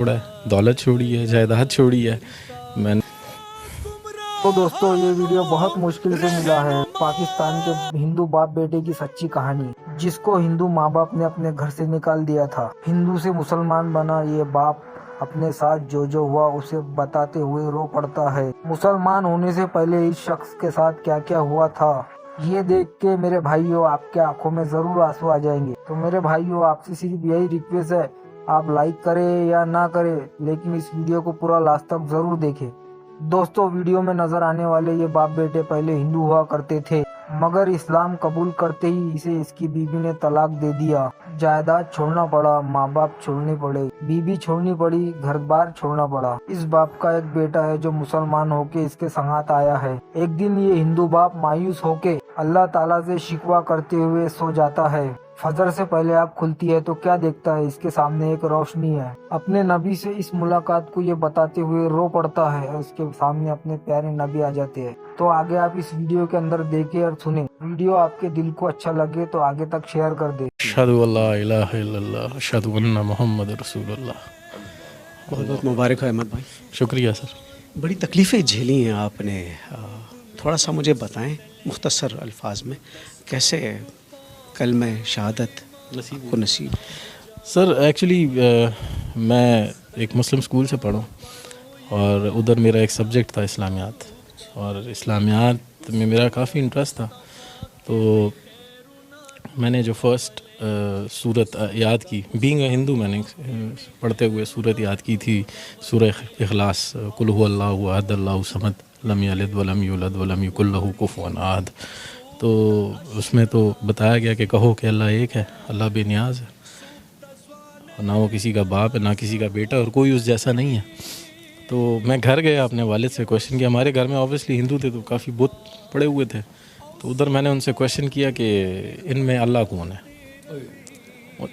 छोड़ा है, दौलत छोड़ी है, जायदाद छोड़ी है। मैंने तो दोस्तों ये वीडियो बहुत मुश्किल से मिला है। पाकिस्तान के हिंदू बाप बेटे की सच्ची कहानी, जिसको हिंदू माँ बाप ने अपने घर से निकाल दिया था। हिंदू से मुसलमान बना ये बाप अपने साथ जो जो हुआ उसे बताते हुए रो पड़ता है। मुसलमान होने से पहले इस शख्स के साथ क्या क्या हुआ था, ये देख के मेरे भाइयों आपके आंखों में जरूर आंसू आ जाएंगे। तो मेरे भाइयों आपसे सिर्फ यही रिक्वेस्ट है, आप लाइक करें या ना करें, लेकिन इस वीडियो को पूरा लास्ट तक जरूर देखें। दोस्तों वीडियो में नजर आने वाले ये बाप बेटे पहले हिंदू हुआ करते थे, मगर इस्लाम कबूल करते ही इसे इसकी बीबी ने तलाक दे दिया। जायदाद छोड़ना पड़ा, माँ बाप छोड़ने पड़े, बीबी छोड़नी पड़ी, घर बार छोड़ना पड़ा। इस बाप का एक बेटा है जो मुसलमान होके इसके संगात आया है। एक दिन ये हिंदू बाप मायूस होके अल्लाह ताला से शिकवा करते हुए सो जाता है। फजर से पहले आँख खुलती है तो क्या देखता है, इसके सामने एक रोशनी है। अपने नबी से इस मुलाकात को ये बताते हुए रो पड़ता है और उसके सामने अपने प्यारे नबी आ जाते हैं। तो आगे आप इस वीडियो के अंदर देखें और सुने। वीडियो आपके दिल को अच्छा लगे तो आगे तक शेयर कर दे। अशहदु अल्ला इलाहा इल्लल्लाह अशहदु अन्ना मोहम्मद रसूलुल्लाह। बहुत बहुत मुबारक है अहमद भाई। शुक्रिया सर। बड़ी तकलीफ़ें झेली हैं आपने, थोड़ा सा मुझे बताएं मुख्तसर अल्फाज में, कैसे कलमे शहादत को नसीब। सर एक्चुअली मैं एक मुस्लिम स्कूल से पढ़ा और उधर मेरा एक सब्जेक्ट था इस्लामियात, और इस्लामियात में मेरा काफ़ी इंटरेस्ट था। तो मैंने जो फर्स्ट सूरत याद की, बीइंग अ हिंदू, मैंने पढ़ते हुए सूरत याद की थी, सूरह इखलास, कुल हु अल्लाहु अहद अल्लाहु समद लम यलिद वलम यूलद वलम यकुल लहू कुफुवन अहद। तो उसमें तो बताया गया कि कहो कि अल्लाह एक है, अल्लाह बेनियाज है, और ना वो किसी का बाप है ना किसी का बेटा, और कोई उस जैसा नहीं है। तो मैं घर गया, अपने वालिद से क्वेश्चन किया। हमारे घर में ऑब्वियसली हिंदू थे तो काफ़ी बुत पड़े हुए थे, तो उधर मैंने उनसे क्वेश्चन किया कि इनमें अल्लाह कौन है,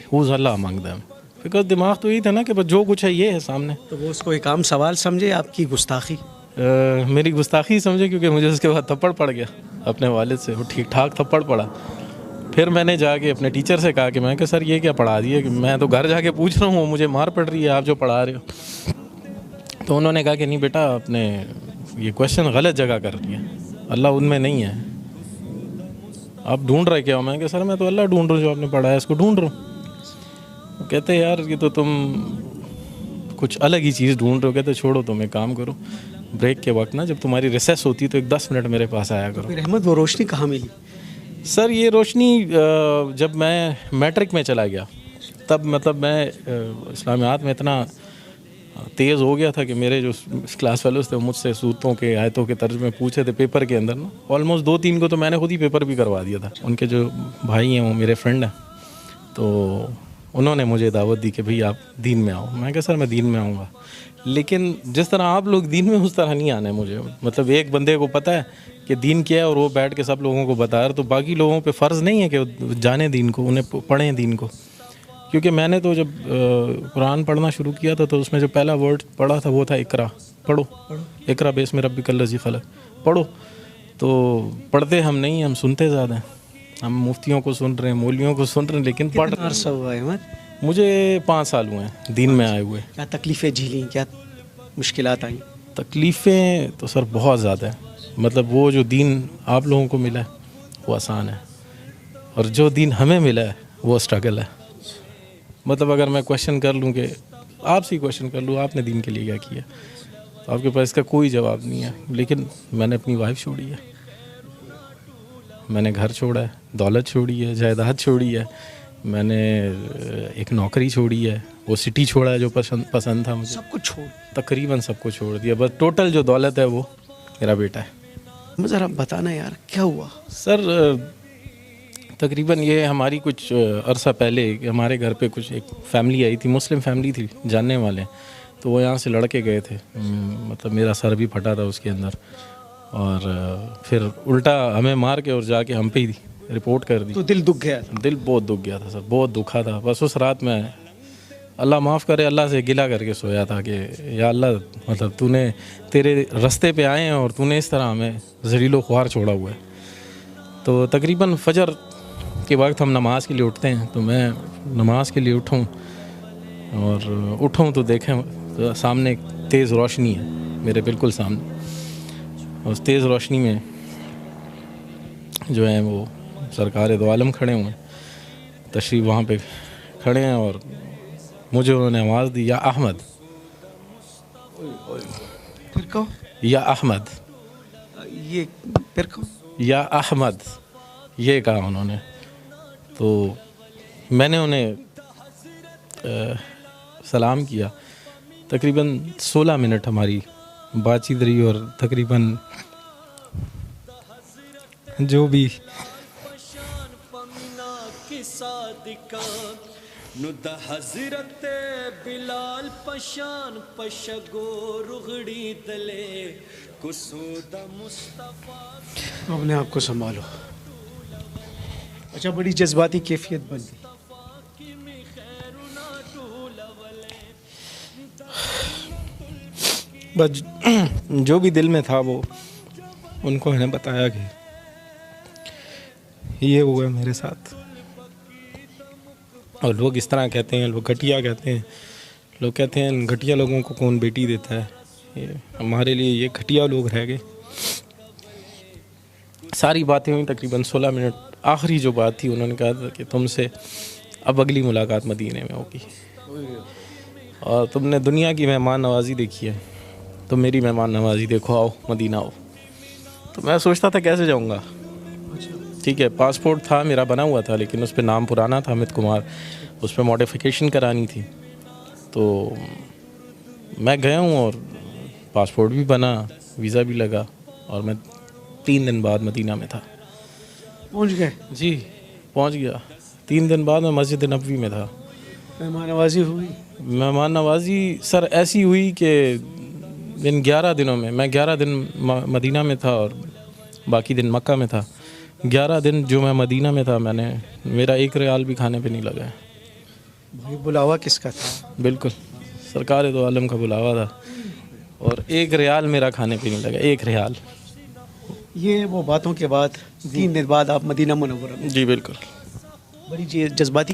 who's Allah among them. Because दिमाग तो यही था ना कि बस जो कुछ है ये है सामने। तो वो उसको एक आम सवाल समझे, आपकी गुस्ताखी? मेरी गुस्ताखी समझे, क्योंकि मुझे उसके बाद थप्पड़ पड़ गया अपने वालिद से, वो ठीक ठाक थप्पड़ पड़ा। फिर मैंने जाके अपने टीचर से कहा कि मैं सर ये क्या पढ़ा दिए, कि मैं तो घर जाके पूछ रहा हूँ, मुझे मार पड़ रही है आप जो पढ़ा रहे हो। तो उन्होंने कहा कि नहीं बेटा, आपने ये क्वेश्चन गलत जगह कर दिया, अल्लाह उनमें नहीं है, आप ढूंढ रहे क्या हो? मैं कि सर मैं तो अल्लाह ढूंढ रहा हूँ, जो आपने पढ़ा है इसको ढूंढ रहा हूँ। कहते यार ये तो तुम कुछ अलग ही चीज़ ढूंढ रहे हो। कहते छोड़ो, तुम एक काम करो, ब्रेक के वक्त ना, जब तुम्हारी रिसेस होती है तो एक 10 मिनट मेरे पास आया करो। फिर अहमद वो रोशनी कहाँ मिली? सर ये रोशनी जब मैं मैट्रिक में चला गया, तब मतलब मैं इस्लामियात में इतना तेज़ हो गया था कि मेरे जो क्लास फेलोज थे वो मुझसे सूरतों के, आयतों के तर्जुमे पूछे थे पेपर के अंदर ना। ऑलमोस्ट 2-3 को तो मैंने खुद ही पेपर भी करवा दिया था। उनके जो भाई हैं वो मेरे फ्रेंड हैं, तो उन्होंने मुझे दावत दी कि भाई आप दीन में आओ। मैं कहा सर मैं दीन में आऊँगा, लेकिन जिस तरह आप लोग दीन में उस तरह नहीं आना है मुझे। मतलब एक बंदे को पता है कि दीन क्या है और वो बैठ के सब लोगों को बता रहा, तो बाकी लोगों पे फ़र्ज़ नहीं है कि वो जाने दीन को, उन्हें पढ़ें दीन को। क्योंकि मैंने तो जब कुरान पढ़ना शुरू किया था तो उसमें जो पहला वर्ड पढ़ा था वो था इकरा, पढ़ो, इकरा बेस्मि रब्बिकल लज़ी खलक़, पढ़ो। तो पढ़ते हम नहीं, हम सुनते ज़्यादा हैं। हम मुफ्तियों को सुन रहे हैं, मौलवियों को सुन रहे हैं, लेकिन पढ़ कितना अरसा हुआ है अहमद? मुझे 5 साल हुए हैं दीन में आए हुए। क्या तकलीफ़ें झेली, क्या मुश्किलात आई? तकलीफ़ें तो सर बहुत ज़्यादा है। मतलब वो जो दीन आप लोगों को मिला है वो आसान है, और जो दीन हमें मिला है वो स्ट्रगल है। मतलब अगर मैं क्वेश्चन कर लूँ, कि आपसे ही क्वेश्चन कर लूँ, आपने दीन के लिए क्या किया, तो आपके पास इसका कोई जवाब नहीं है। लेकिन मैंने अपनी वाइफ छोड़ी है, मैंने घर छोड़ा है, दौलत छोड़ी है, जायदाद छोड़ी है, मैंने एक नौकरी छोड़ी है, वो सिटी छोड़ा है जो पसंद था मुझे, सब कुछ छोड़, तकरीबन सबको छोड़ दिया। बस टोटल जो दौलत है वो मेरा बेटा है। ज़रा बताना यार क्या हुआ? सर तकरीबन ये हमारी कुछ अरसा पहले हमारे घर पे कुछ एक फैमिली आई थी, मुस्लिम फैमिली थी, जानने वाले, तो वो यहाँ से लड़के गए थे। मतलब मेरा सर भी फटा था उसके अंदर, और फिर उल्टा हमें मार के और जाके हम पे ही रिपोर्ट कर दी। तो दिल दुख गया था? दिल बहुत दुख गया था सर, बहुत दुखा था। बस उस रात में अल्लाह माफ़ करे, अल्लाह से गिला करके सोया था कि या अल्लाह, मतलब तूने, तेरे रास्ते पे आए हैं और तूने इस तरह हमें ज़लीलो ख्वार छोड़ा हुआ है। तो तकरीबन फजर के वक्त हम नमाज के लिए उठते हैं, तो मैं नमाज के लिए उठूँ तो देखें तो सामने एक तेज़ रोशनी है मेरे बिल्कुल सामने। उस तेज़ रोशनी में जो है वो सरकार दो आलम खड़े हुए हैं, तशरीफ़ वहाँ पे खड़े हैं, और मुझे उन्होंने आवाज़ दी, या अहमद, फिर कहो, या अहमद, ये फिर कहो, या अहमद, ये कहा उन्होंने। तो मैंने उन्हें सलाम किया। तकरीबन 16 मिनट हमारी बातचीत रही, और तकरीबन जो भी हज़रत बिलाल पशान पशगो रुगड़ी दले कुसूदा मुस्तफा। अपने आप को संभालो। अच्छा, बड़ी जज्बाती कैफियत बन गई। बस जो भी दिल में था वो उनको मैंने बताया कि ये हुआ मेरे साथ। और लोग इस तरह कहते हैं, लोग घटिया कहते हैं, लोग कहते हैं घटिया लोगों को कौन बेटी देता है। ये हमारे लिए ये घटिया लोग रह गए। सारी बातें हुई तकरीबन 16 मिनट। आखिरी जो बात थी, उन्होंने कहा था कि तुमसे अब अगली मुलाकात मदीने में होगी, और तुमने दुनिया की मेहमान नवाजी देखी है, तो मेरी मेहमान नवाजी देखो, आओ मदीना आओ। तो मैं सोचता था कैसे जाऊँगा। ठीक है, पासपोर्ट था मेरा बना हुआ था, लेकिन उस पर नाम पुराना था अमित कुमार, उस पर मॉडिफिकेशन करानी थी। तो मैं गया हूँ और पासपोर्ट भी बना, वीज़ा भी लगा, और मैं 3 दिन बाद मदीना में था। पहुंच गए? जी पहुँच गया। 3 दिन बाद मैं मस्जिद नबवी में था। मेहमान नवाजी हुई? मेहमान नवाजी सर ऐसी हुई कि इन 11 दिनों में, मैं 11 दिन मदीना में था और बाकी दिन मक्का में था। 11 दिन जो मैं मदीना में था, मेरा 1 रियाल भी खाने पे नहीं लगा है। भाई बुलावा किसका था? बिल्कुल सरकार दो आलम का बुलावा था, और 1 रियाल मेरा खाने पे नहीं लगा, 1 रियाल। ये वो बातों के बाद 3 दिन बाद आप मदीना मुनव्वरा में? जी बिल्कुल। बड़ी जज्बाती